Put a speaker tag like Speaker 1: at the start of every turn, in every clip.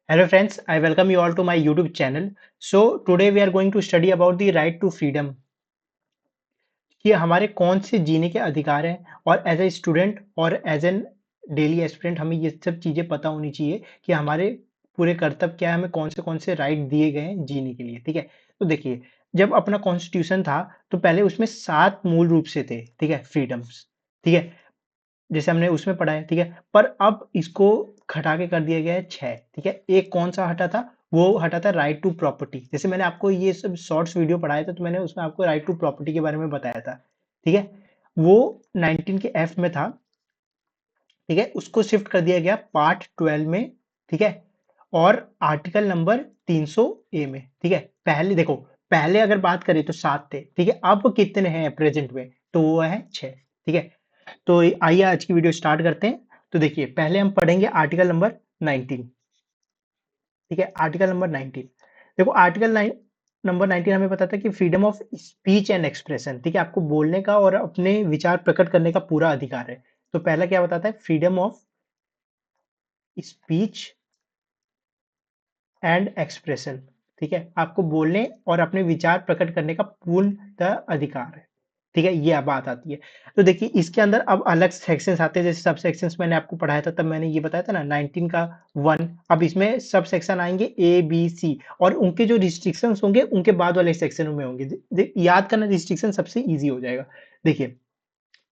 Speaker 1: Hello friends, I welcome you all to my YouTube channel. So today we are going to study about the right to freedom कि हमारे कौन से जीने के अधिकार हैं और एज ए स्टूडेंट और एज एन डेली एस्पिरेंट हमें ये सब चीज़ें पता होनी चाहिए कि हमारे पूरे कर्तव्य क्या है, हमें कौन से राइट दिए गए हैं जीने के लिए। ठीक है, तो देखिए, जब अपना कॉन्स्टिट्यूशन था तो पहले उसमें 7 मूल रूप से थे। ठीक है, फ्रीडम्स। ठीक है, जैसे हमने उसमें पढ़ा है। ठीक है, पर अब इसको घटा के कर दिया गया है 6। ठीक है, एक कौन सा हटा था? वो हटा था राइट टू प्रॉपर्टी। जैसे मैंने आपको ये सब शॉर्ट्स वीडियो पढ़ाया था तो मैंने उसमें आपको राइट टू प्रॉपर्टी के बारे में बताया था। ठीक है, वो 19 के एफ में था। ठीक है, उसको शिफ्ट कर दिया गया पार्ट 12 में। ठीक है, और आर्टिकल नंबर 300 ए में। ठीक है, पहले देखो, पहले अगर बात करें तो 7 थे। ठीक है, अब कितने हैं प्रेजेंट में? तो वो है 6। ठीक है, तो आइए आज की वीडियो स्टार्ट करते हैं। तो देखिए, पहले हम पढ़ेंगे आर्टिकल नंबर 19। ठीक है, आर्टिकल नंबर 19। देखो, नंबर 19 हमें बताता है कि freedom of speech and expression. ठीक है, आपको बोलने का और अपने विचार प्रकट करने का पूरा अधिकार है। तो पहला क्या बताता है? Freedom of speech and expression. ठीक है, आपको बोलने और अपने विचार प्रकट करने का पूर्णतः अधिकार है। ठीक है, ये बात आती है। तो देखिए, इसके अंदर अब अलग सेक्शंस आते हैं। जैसे सब सेक्शंस मैंने आपको पढ़ाया था, तब मैंने ये बताया था ना 19 का 1। अब इसमें सब सेक्शन आएंगे ए बी सी, और उनके जो रिस्ट्रिक्शंस होंगे उनके बाद वाले सेक्शन में होंगे। याद करना रिस्ट्रिक्शन सबसे ईजी हो जाएगा। देखिए,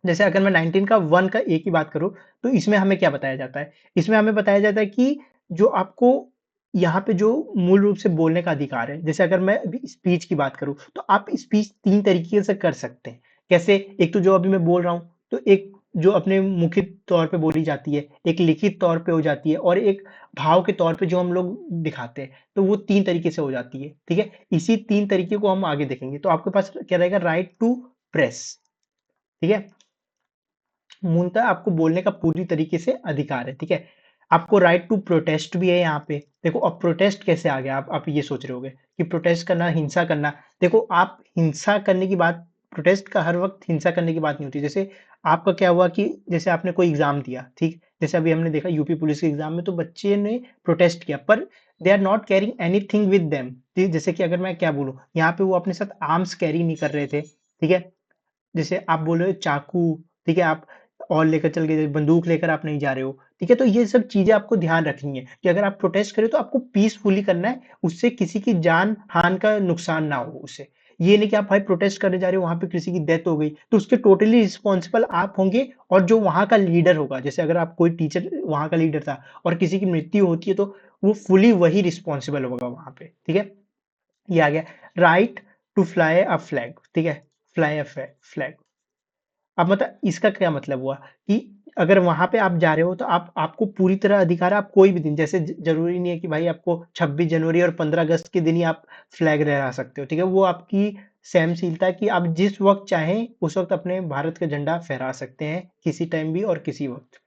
Speaker 1: जैसे अगर मैं 19 का 1 का ए की बात करूं, तो इसमें हमें क्या बताया जाता है? इसमें हमें बताया जाता है कि जो आपको यहाँ पे जो मूल रूप से बोलने का अधिकार है। जैसे अगर मैं अभी स्पीच की बात करूं, तो आप स्पीच 3 तरीके से कर सकते हैं। कैसे? एक तो जो अभी मैं बोल रहा हूं, तो एक जो अपने मुखित तौर पे बोली जाती है, एक लिखित तौर पे हो जाती है, और एक भाव के तौर पे जो हम लोग दिखाते हैं। तो वो 3 तरीके से हो जाती है। ठीक है, इसी 3 तरीके को हम आगे देखेंगे। तो आपके पास क्या रहेगा? Right to press. ठीक है, मूलतः आपको बोलने का पूरी तरीके से अधिकार है। ठीक है, आपको राइट टू प्रोटेस्ट भी है यहाँ पे। देखो, अब प्रोटेस्ट कैसे आ गया? आप ये सोच रहे होगे कि प्रोटेस्ट करना, हिंसा करना। देखो, आप हिंसा करने की बात, प्रोटेस्ट का हर वक्त हिंसा करने की बात नहीं होती। जैसे आपका क्या हुआ कि जैसे आपने कोई एग्जाम दिया, ठीक, जैसे अभी हमने देखा यूपी पुलिस के एग्जाम में, तो बच्चे ने प्रोटेस्ट किया, पर they are not carrying anything with them. जैसे कि अगर मैं क्या बोलूं, यहाँ पे वो अपने साथ आर्म्स कैरी नहीं कर रहे थे। ठीक है, जैसे आप बोल रहे हो चाकू, ठीक है, आप और लेकर चल गए, बंदूक लेकर आप नहीं जा रहे हो। ठीक है, तो ये सब चीजें आपको ध्यान रखनी है कि अगर आप प्रोटेस्ट करें तो आपको पीसफुली करना है, उससे किसी की जान हान का नुकसान ना हो उससे। ये नहीं कि आप भाई प्रोटेस्ट करने जा रहे हो, वहां पे किसी की डेथ हो गई, तो उसके टोटली रिस्पॉन्सिबल आप होंगे, और जो वहां का लीडर होगा। जैसे अगर आप कोई टीचर वहां का लीडर था और किसी की मृत्यु होती है, तो वो फुली वही रिस्पॉन्सिबल होगा वहां पे। ठीक है, ये आ गया right to fly a flag. ठीक है, फ्लाई अ फ्लैग। अब मतलब इसका क्या मतलब हुआ कि अगर वहां पे आप जा रहे हो, तो आपको पूरी तरह अधिकार है। आप कोई भी दिन, जैसे जरूरी नहीं है कि भाई आपको 26 जनवरी और 15 अगस्त के दिन ही आप फ्लैग लहरा सकते हो। ठीक है, वो आपकी सहनशीलता है कि आप जिस वक्त चाहें उस वक्त अपने भारत का झंडा फहरा सकते हैं, किसी टाइम भी और किसी वक्त।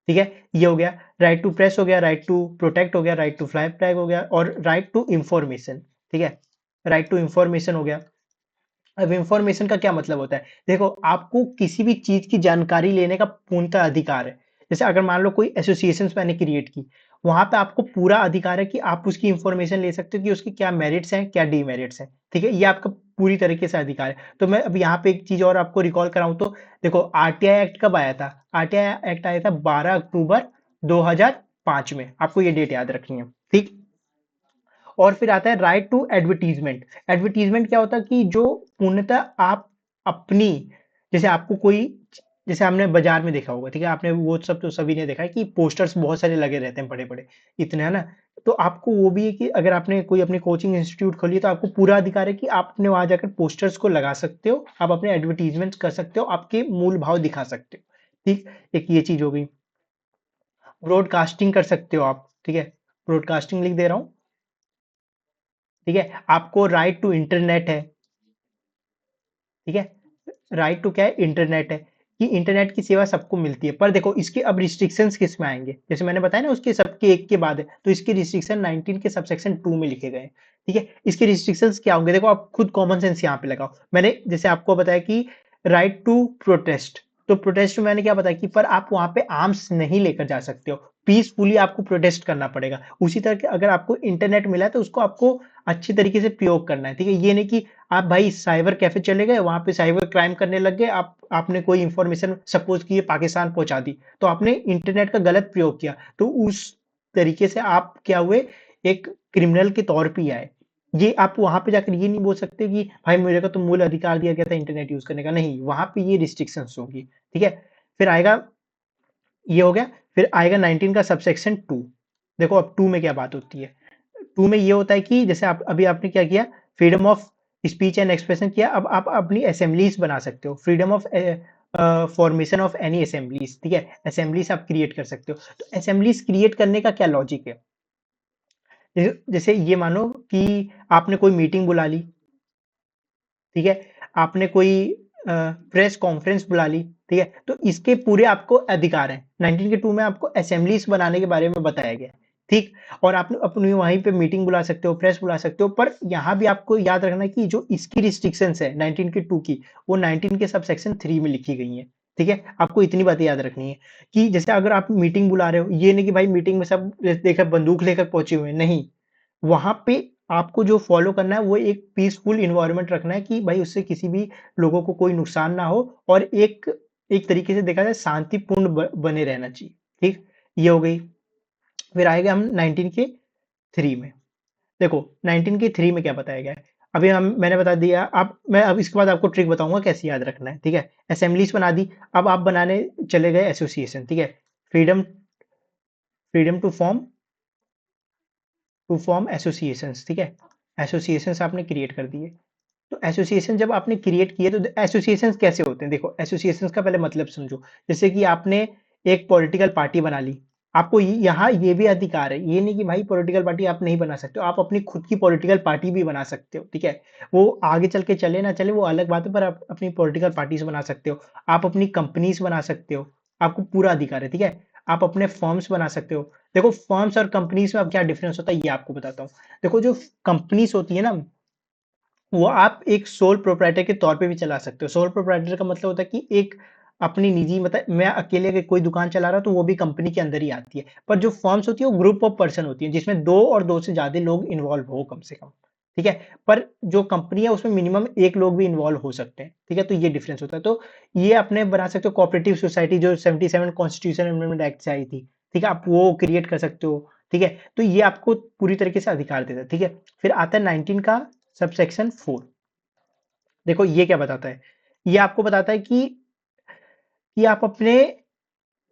Speaker 1: ठीक है, ये हो गया। राइट टू प्रेस हो गया, राइट टू प्रोटेक्ट हो गया, राइट टू फ्लाई फ्लैग हो गया, और राइट टू इंफॉर्मेशन। ठीक है, राइट टू इंफॉर्मेशन हो गया। अब इंफॉर्मेशन का क्या मतलब होता है? देखो, आपको किसी भी चीज की जानकारी लेने का पूर्णतः अधिकार है। जैसे अगर मान लो कोई एसोसिएशन मैंने क्रिएट की, वहां पे आपको पूरा अधिकार है कि आप उसकी इंफॉर्मेशन ले सकते हो कि उसके क्या मेरिट्स हैं, क्या डीमेरिट्स हैं। ठीक है, ये आपका पूरी तरीके से अधिकार है। तो मैं अब यहाँ पे एक चीज और आपको रिकॉल कराऊं, तो देखो, आरटीआई एक्ट कब आया था? आरटीआई एक्ट आया था 12 अक्टूबर 2005 में। आपको ये डेट याद रखनी है। ठीक, और फिर आता है राइट टू एडवर्टीजमेंट। एडवर्टीजमेंट क्या होता है कि जो पूर्णतः आप अपनी, जैसे आपको कोई, जैसे हमने बाजार में देखा होगा, ठीक है, आपने वो सब तो सभी ने देखा है कि पोस्टर्स बहुत सारे लगे रहते हैं, बड़े बड़े इतने, है ना। तो आपको वो भी है कि अगर आपने कोई अपनी कोचिंग इंस्टीट्यूट खोली है, तो आपको पूरा अधिकार है कि आप अपने वहां जाकर पोस्टर्स को लगा सकते हो, आप अपने एडवर्टीजमेंट कर सकते हो, आपके मूल भाव दिखा सकते हो। ठीक, एक ये चीज हो गई। ब्रॉडकास्टिंग कर सकते हो आप। ठीक है, ब्रॉडकास्टिंग लिख दे रहा हूं। ठीक है, आपको राइट टू इंटरनेट है। ठीक है, राइट टू क्या है? इंटरनेट है, कि इंटरनेट की सेवा सबको मिलती है। पर देखो, इसके अब रिस्ट्रिक्शंस किस में आएंगे? जैसे मैंने बताया ना, उसके सबके एक के बाद है, तो इसके रिस्ट्रिक्शन 19 के सबसेक्शन 2 में लिखे गए हैं। ठीक है, इसके रिस्ट्रिक्शंस क्या होंगे? देखो, आप खुद कॉमन सेंस यहाँ पे लगाओ। मैंने जैसे आपको बताया कि राइट टू प्रोटेस्ट, तो प्रोटेस्ट में मैंने क्या बताया कि पर आप वहां पे आर्म्स नहीं लेकर जा सकते हो, पीसफुली आपको प्रोटेस्ट करना पड़ेगा। उसी तरह के अगर आपको इंटरनेट मिला है तो उसको आपको अच्छी तरीके से प्रयोग करना है, ठीक है? ये नहीं कि आप भाई साइबर कैफे चले गए, वहां पे साइबर क्राइम करने लग गए, आपने कोई इंफॉर्मेशन सपोज की पाकिस्तान पहुंचा दी, तो आपने इंटरनेट का गलत प्रयोग किया, तो उस तरीके से आप क्या हुए, एक क्रिमिनल के तौर पे ही आए। ये आप वहां पे जाकर ये नहीं बोल सकते कि भाई मेरे को तो मूल अधिकार दिया गया था इंटरनेट यूज करने का, नहीं, वहां पे ये रिस्ट्रिक्शंस होगी, ठीक है? फिर आएगा, ये हो गया। फिर आएगा 19 का सबसेक्शन 2। देखो अब 2 में क्या बात होती है। 2 में ये होता है कि जैसे आप अभी आपने क्या किया, freedom of speech and expression किया, अब आप अपनी असेंबलीज बना सकते हो, freedom of formation of any assemblies, ठीक है? असेंबलीज आप क्रिएट कर सकते हो। तो असेंबलीज क्रिएट करने का क्या लॉजिक है? जैसे ये मानो कि आपने कोई मीटिंग बुला ली, ठीक है? आपने कोई प्रेस कॉन्फ्रेंस बुला ली, ठीक है? तो इसके पूरे आपको अधिकार हैं। 19 के 2 में आपको असेंबलीज बनाने के बारे में बताया गया है, ठीक? और आप अपनी वहीं पे मीटिंग बुला सकते हो, प्रेस बुला सकते हो, पर यहाँ भी आपको याद रखना है कि जो इसकी रिस्ट्रिक्शंस है 19 के 2 की, वो 19 के सब सेक्शन 3 में लिखी गई हैं, ठीक है? आपको इतनी बातें याद रखनी है कि जैसे अगर आप मीटिंग बुला रहे हो, ये नहीं कि भाई मीटिंग में सब देखकर बंदूक लेकर पहुंचे हुए हैं, नहीं। वहां पे आपको जो फॉलो करना है वो एक पीसफुल इन्वायरमेंट रखना है कि भाई उससे किसी भी लोगों को कोई नुकसान ना हो, और एक एक तरीके से देखा जाए शांतिपूर्ण बने रहना चाहिए, ठीक? ये हो गई। फिर आएगा हम 19 के 3 में। देखो 19 के 3 में क्या बताया गया है, अभी हम मैंने बता दिया। अब मैं अब इसके बाद आपको ट्रिक बताऊंगा कैसे याद रखना है, ठीक है? असेंबलीज बना दी, अब आप बनाने चले गए एसोसिएशन, ठीक है? Freedom freedom to form associations, ठीक है? एसोसिएशंस आपने क्रिएट कर दिए। तो एसोसिएशन जब आपने क्रिएट किए तो एसोसिएशंस कैसे होते हैं? देखो एसोसिएशंस का पहले मतलब समझो। जैसे कि आपने एक पॉलिटिकल पार्टी बना ली, आपको यहाँ ये भी अधिकार है, ये नहीं कि भाई पॉलिटिकल पार्टी आप नहीं बना सकते हो, आप अपनी खुद की पॉलिटिकल पार्टी भी बना सकते हो, ठीक है? वो आगे चल के चले ना चले वो अलग बात है, पर आप अपनी पॉलिटिकल पार्टीज बना सकते हो, आप अपनी कंपनीज बना सकते हो, आपको पूरा अधिकार है, ठीक है? आप अपने फर्म्स बना सकते हो। देखो फर्म्स और कंपनीज में अब क्या डिफरेंस होता है ये आपको बताता हूँ। देखो जो कंपनीज होती है ना, वो आप एक सोल प्रोप्राइटर के तौर पे भी चला सकते हो। सोल प्रोप्राइटर का मतलब होता है कि एक अपनी निजी, मतलब मैं अकेले अगर कोई दुकान चला रहा हूँ तो वो भी कंपनी के अंदर ही आती है। पर जो फर्म्स होती है वो ग्रुप ऑफ पर्सन होती है जिसमें 2 और 2 से ज़्यादा लोग इन्वॉल्व हो कम से कम, ठीक है? पर जो कंपनी है उसमें मिनिमम 1 लोग भी इन्वॉल्व हो सकते हैं, ठीक है? तो ये डिफरेंस होता है। तो ये अपने बना सकते हो कोऑपरेटिव सोसाइटी जो 77 कॉन्स्टिट्यूशन अमेंडमेंट एक्ट से आई थी, ठीक है? आप वो क्रिएट कर सकते हो, ठीक है? तो ये आपको पूरी तरीके से अधिकार देता है, ठीक है? फिर आता है 19 का सबसेक्शन 4। देखो ये क्या बताता है, ये आपको बताता है कि आप अपने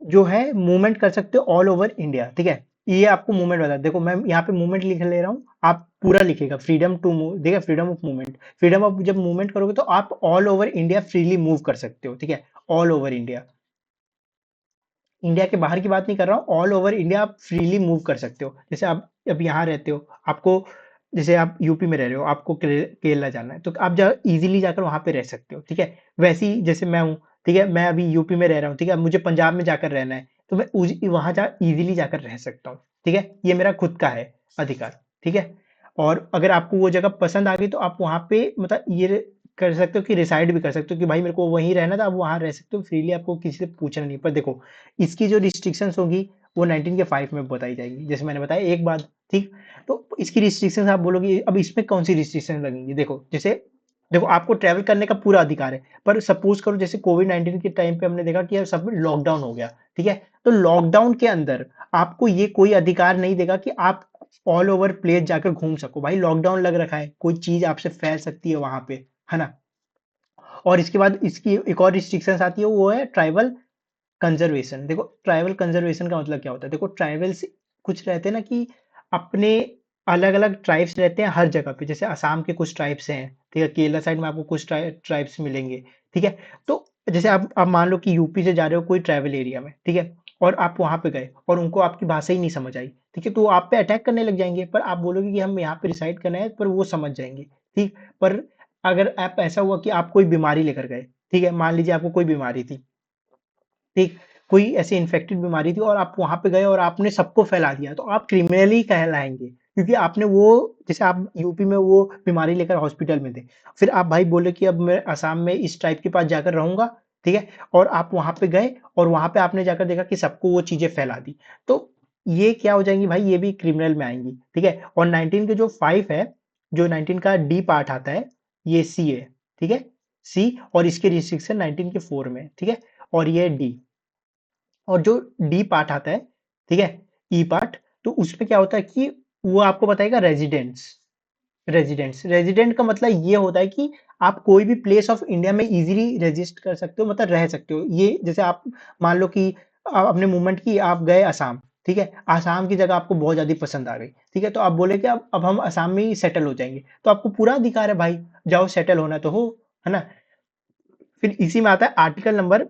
Speaker 1: जो है मूवमेंट कर सकते हो ऑल ओवर इंडिया, ठीक है? ये आपको मूवमेंट बताता है। देखो मैं यहाँ पे मूवमेंट लिख ले रहा हूँ, आप पूरा लिखेगा फ्रीडम टू मूव, देखिए freedom of movement. Freedom of जब मूवमेंट करोगे तो आप all over India freely move कर सकते हो, ठीक है? ऑल ओवर इंडिया, इंडिया के बाहर की बात नहीं कर रहा हूँ, ऑल ओवर इंडिया आप फ्रीली मूव कर सकते हो। जैसे आप अब यहाँ रहते हो, आपको जैसे आप यूपी में रह रहे हो, आपको केरला जाना है तो आप जा इजीली जाकर वहां पे रह सकते हो, ठीक है? वैसे ही जैसे मैं हूँ, ठीक है, मैं अभी यूपी में रह रहा हूँ, ठीक है, मुझे पंजाब में जाकर रहना है तो मैं वहां जा इजीली जाकर रह सकता हूँ, ठीक है? ये मेरा खुद का है अधिकार, ठीक है? और अगर आपको वो जगह पसंद आ गई तो आप वहां पे मतलब ये कर सकते हो कि रिसाइड भी कर सकते हो कि भाई मेरे को वहीं रहना था, आप वहां रह सकते हो फ्रीली, आपको किसी से पूछना नहीं। पर देखो इसकी जो रिस्ट्रिक्शंस होगी वो 19 के 5 में बताई जाएगी, जैसे मैंने बताया एक बात, ठीक? तो इसकी रिस्ट्रिक्शंस आप बोलोगे अब इसमें कौन सी रिस्ट्रिक्शन लगेंगी? देखो जैसे देखो आपको ट्रैवल करने का पूरा अधिकार है, पर सपोज करो जैसे कोविड-19 के टाइम पे हमने देखा कि यार सब लॉकडाउन हो गया, ठीक है? तो लॉकडाउन के अंदर आपको ये कोई अधिकार नहीं देगा कि आप ऑल ओवर प्लेस जाकर घूम सको। भाई लॉकडाउन लग रखा है, कोई चीज आपसे फैल सकती है वहां पे, है ना? और इसके बाद इसकी एक और रिस्ट्रिक्शंस आती है, वो है ट्राइबल कंजर्वेशन। देखो ट्राइबल कंजर्वेशन का मतलब क्या होता है? देखो ट्राइबल्स कुछ रहते हैं ना कि अपने अलग अलग ट्राइब्स रहते हैं हर जगह पे, जैसे असम के कुछ ट्राइब्स हैं, ठीक है, केरला साइड में आपको कुछ ट्राइब्स मिलेंगे, ठीक है? तो जैसे आप मान लो कि यूपी से जा रहे हो कोई ट्राइबल एरिया में, ठीक है, और आप वहां पे गए और उनको आपकी भाषा ही नहीं समझ आई, ठीक है, तो वो आप पे अटैक करने लग जाएंगे। पर आप बोलोगे कि हम यहाँ पे रिसाइड करना है, पर वो समझ जाएंगे, ठीक? पर अगर आप ऐसा हुआ कि आप कोई बीमारी लेकर गए, ठीक है, मान लीजिए आपको कोई बीमारी थी, ठीक, कोई ऐसी इन्फेक्टेड बीमारी थी और आप वहां पे गए और आपने सबको फैला दिया, तो आप क्रिमिनली कहलाएंगे, क्योंकि आपने वो जैसे आप यूपी में वो बीमारी लेकर हॉस्पिटल में थे, फिर आप भाई बोले कि अब मैं असम में इस टाइप के पास जाकर रहूंगा, ठीक है, और आप वहां पे गए और वहां पे आपने जाकर देखा कि सबको वो चीजें फैला दी, तो ये क्या हो जाएंगी भाई, ये भी क्रिमिनल में आएंगी, ठीक है। और 19 के जो 5 है, जो 19 का डी पार्ट आता है, ये सी है, ठीक है, सी। और इसके रिस्ट्रिक्शन 19 के 4 में, ठीक है। और ये डी, और जो डी पार्ट आता है, ठीक है, ई पार्ट, तो उसमें क्या होता है कि वो आपको बताएगा रेजिडेंट्स। रेजिडेंट का मतलब ये होता है कि आप कोई भी प्लेस ऑफ इंडिया में इजीली रजिस्ट कर सकते हो, मतलब रह सकते हो। ये जैसे आप मान लो कि आप अपने मूवमेंट की आप गए असम, ठीक है, असम की जगह आपको बहुत ज्यादा पसंद आ गई, ठीक है, तो आप बोले कि अब हम असम में ही सेटल हो जाएंगे, तो आपको पूरा अधिकार है भाई, जाओ सेटल होना तो हो, है ना। फिर इसी में आता है आर्टिकल नंबर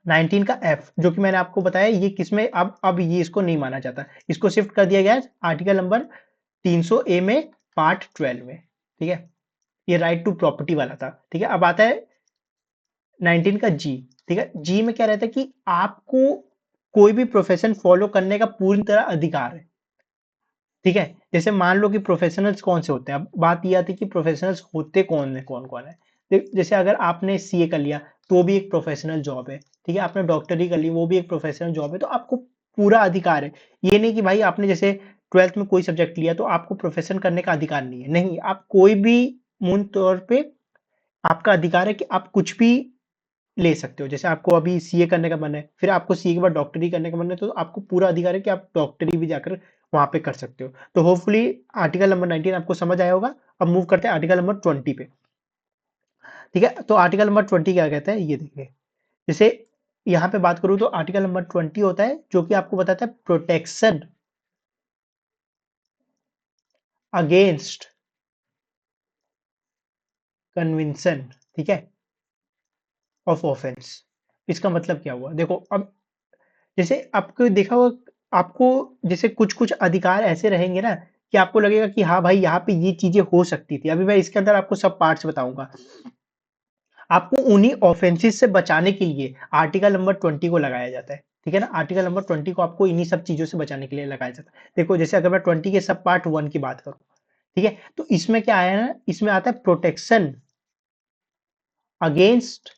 Speaker 1: 19 का एफ, जो कि मैंने आपको बताया ये किसमें, अब ये इसको नहीं माना जाता, इसको शिफ्ट कर दिया गया है आर्टिकल नंबर 300 ए में, पार्ट 12 में, ठीक है। ये राइट टू प्रॉपर्टी वाला था, ठीक है। अब आता है 19 का जी, ठीक है। जी में क्या रहता है कि आपको कोई भी प्रोफेशन फॉलो करने का पूरी तरह अधिकार है, ठीक है। जैसे मान लो कि प्रोफेशनल्स कौन से होते हैं, अब बात ये आती है कि प्रोफेशनल्स होते कौन है, कौन कौन है। जैसे अगर आपने सीए कर लिया तो भी एक प्रोफेशनल जॉब है, ठीक है। आपने डॉक्टरी कर ली, वो भी एक प्रोफेशनल जॉब है, तो आपको पूरा अधिकार है। ये नहीं कि भाई आपने जैसे 12th में कोई सब्जेक्ट लिया तो आपको प्रोफेशन करने का अधिकार नहीं है, नहीं, आप कोई भी मूल तौर पे आपका अधिकार है कि आप कुछ भी ले सकते हो। जैसे आपको अभी सीए करने का मन है, फिर आपको सीए के बाद डॉक्टरी करने का मन है, तो आपको पूरा अधिकार है कि आप डॉक्टरी भी जाकर वहां पे कर सकते हो। तो होपफुली आर्टिकल नंबर 19 आपको समझ आया होगा। अब मूव करते हैं आर्टिकल नंबर 20 पे, ठीक है। तो आर्टिकल नंबर 20 क्या कहता है ये देखिए। जैसे यहाँ पे बात करूँ तो आर्टिकल नंबर 20 होता है जो कि आपको बताता है प्रोटेक्शन अगेंस्ट कन्विंसन, ठीक है, ऑफ ऑफेंस। इसका मतलब क्या हुआ, देखो अब जैसे आपको देखा होगा, आपको जैसे कुछ कुछ अधिकार ऐसे रहेंगे ना कि आपको लगेगा कि हाँ भाई यहाँ पे ये चीजें हो सकती थी। अभी मैं इसके अंदर आपको सब पार्ट्स बताऊंगा। आपको उन्हीं ऑफेंसेस से बचाने के लिए आर्टिकल नंबर 20 को लगाया जाता है, ठीक है ना। आर्टिकल नंबर 20 को आपको इन्हीं सब चीजों से बचाने के लिए लगाया जाता है। देखो जैसे अगर मैं 20 के सब पार्ट 1 की बात करूं, ठीक है, तो इसमें क्या आया ना, इसमें आता है protection against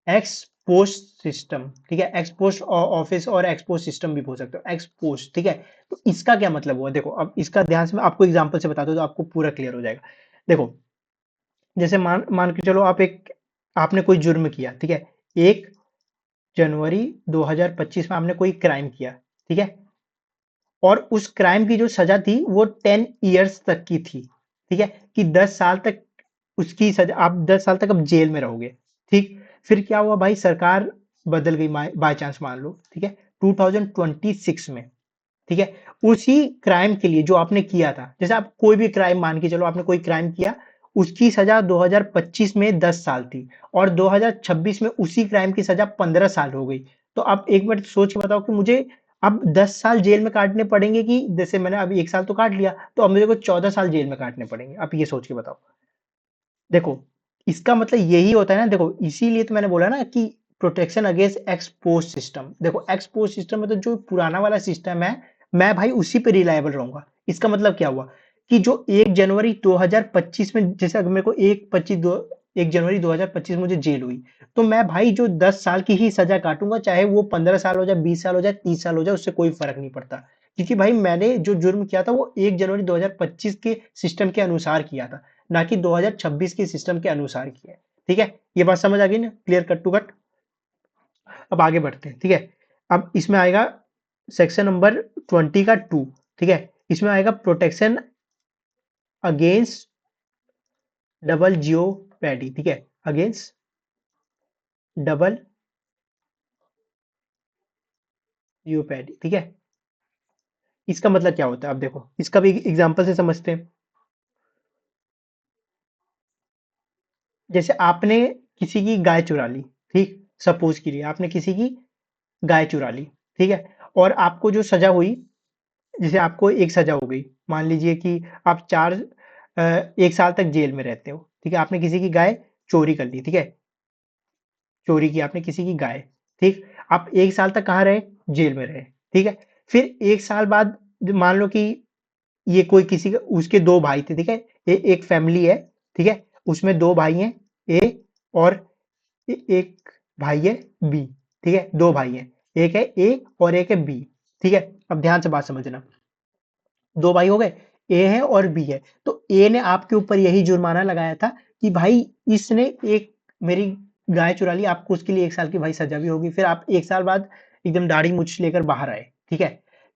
Speaker 1: x post system, ठीक है। एक्स पोस्ट ऑफिस और एक्स पोस्ट सिस्टम भी बोल सकते हो, एक्स पोस्ट, ठीक है। तो इसका क्या मतलब हुआ, देखो अब इसका ध्यान से मैं आपको एग्जांपल से बता दूं तो आपको पूरा क्लियर हो जाएगा। देखो जैसे मान मान के चलो आप एक, आपने कोई जुर्म किया, ठीक है। 1 जनवरी 2025 में आपने कोई क्राइम किया, ठीक है। और उस क्राइम की जो सजा थी वो 10 ईयर्स तक की थी, ठीक है, कि 10 साल तक उसकी सजा, आप 10 साल तक अब जेल में रहोगे, ठीक। फिर क्या हुआ भाई, सरकार बदल गई बाय चांस मान लो, ठीक है, 2026 में, ठीक है। उसी क्राइम के लिए जो आपने किया था, जैसे आप कोई भी क्राइम मान के चलो, आपने कोई क्राइम किया, उसकी सजा 2025 में 10 साल थी, और 2026 में उसी क्राइम की सजा 15 साल हो गई। तो आप एक मिनट सोच के बताओ कि मुझे अब 10 साल जेल में काटने पड़ेंगे, कि जैसे मैंने अभी 1 साल तो काट लिया, तो अब मेरे को 14 साल जेल में काटने पड़ेंगे। आप ये सोच के बताओ। देखो इसका मतलब यही होता है ना, देखो इसीलिए तो मैंने बोला ना कि प्रोटेक्शन अगेंस्ट एक्सपोज सिस्टम। देखो एक्सपोज सिस्टम में तो जो पुराना वाला सिस्टम है, मैं भाई उसी पे रिलायबल रहूंगा। इसका मतलब क्या हुआ कि जो 1 जनवरी 2025 में, जैसे अगर मेरे को 1 जनवरी 2025 में मुझे जेल हुई, तो मैं भाई जो 10 साल की ही सजा काटूंगा, चाहे वो 15 साल हो जाए, 20 साल हो जाए, 30 साल हो जाए, उससे कोई फर्क नहीं पड़ता। क्योंकि भाई मैंने जो जुर्म किया था वो 1 जनवरी 2025 के सिस्टम के अनुसार किया था, ना कि 2026 के सिस्टम के अनुसार किया है, ठीक है। ये बात समझ आ गई ना, क्लियर कट टू कट। अब आगे बढ़ते हैं, ठीक है। अब इसमें आएगा सेक्शन नंबर 20 का 2, ठीक है। इसमें आएगा प्रोटेक्शन अगेंस्ट डबल जियोपैडी, ठीक है, अगेंस्ट डबल जियोपैडी, ठीक है। इसका मतलब क्या होता है, अब देखो इसका भी एग्जांपल से समझते हैं। जैसे आपने किसी की गाय चुरा ली, ठीक, सपोज के लिए आपने किसी की गाय चुरा ली, ठीक है। और आपको जो सजा हुई, जैसे आपको एक सजा हो गई, मान लीजिए कि आप 1 साल तक जेल में रहते हो, ठीक है। आपने किसी की गाय चोरी कर ली, ठीक है, चोरी की आपने किसी की गाय, ठीक। आप 1 साल तक कहाँ रहे, जेल में रहे, ठीक है। फिर 1 साल बाद मान लो कि ये कोई किसी का, उसके दो भाई थे, ठीक है। एक फैमिली है, ठीक है, उसमें दो भाई हैं, ए और एक भाई है बी, ठीक है, दो भाई हैं। एक है ए और एक है बी। ठीक है, अब ध्यान से बात समझना। दो भाई हो गए, ए है और बी है। तो ए ने आपके ऊपर यही जुर्माना लगाया था कि भाई इसने एक मेरी गाय चुरा ली, आपको उसके लिए 1 साल की भाई सजा भी होगी। फिर आप 1 साल बाद एकदम दाढ़ी मूछ लेकर बाहर आए। ठीक है,